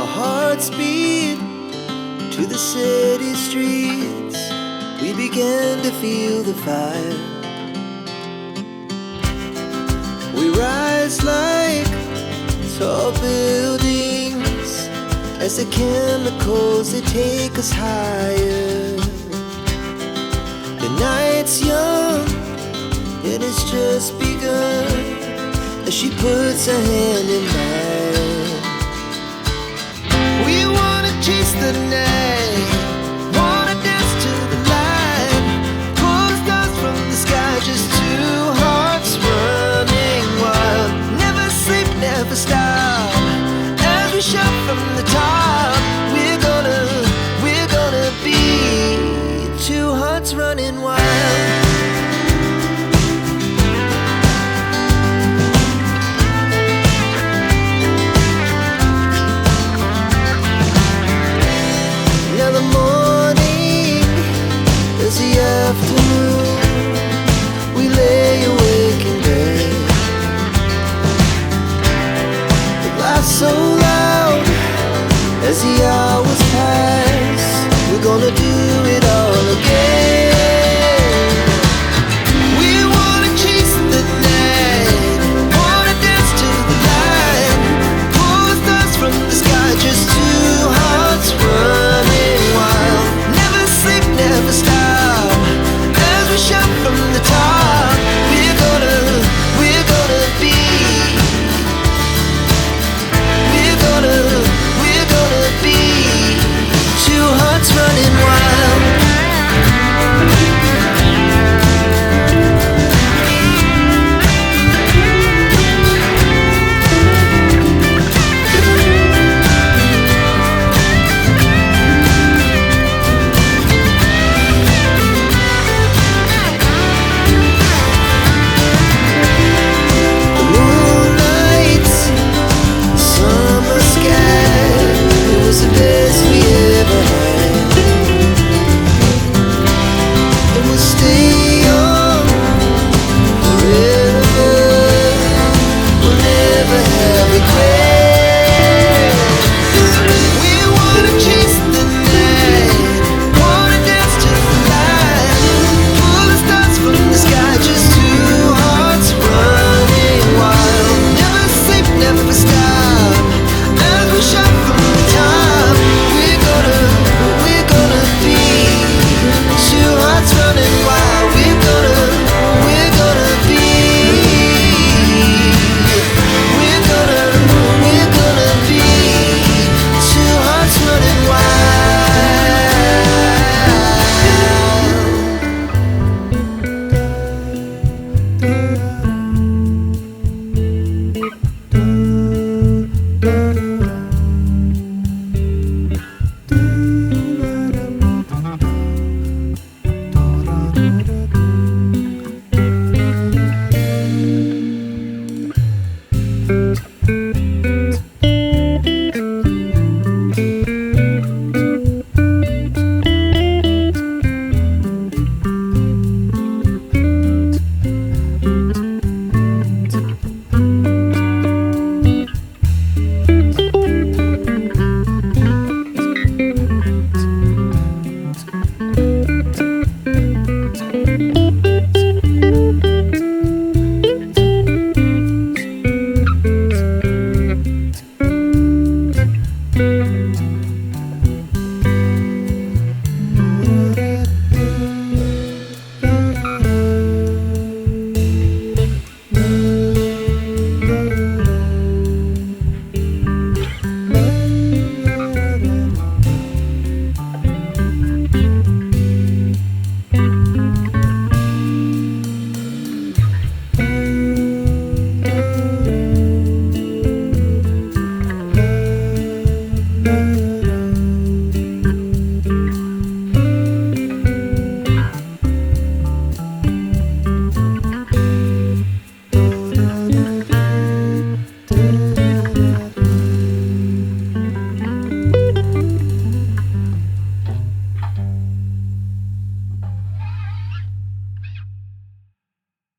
Our hearts beat to the city streets. We began to feel the fire. We rise like tall buildings as the chemicals, they take us higher. The night's young, it has just begun, as she puts her hand in mine. We wanna chase the night, wanna dance to the light, pull the stars from the sky, just two hearts running wild. Never sleep, never stop, as we shout from the top. We're gonna be two hearts running wild. Now the morning is the afternoon. We lay awake in bed. The laughs so loud as the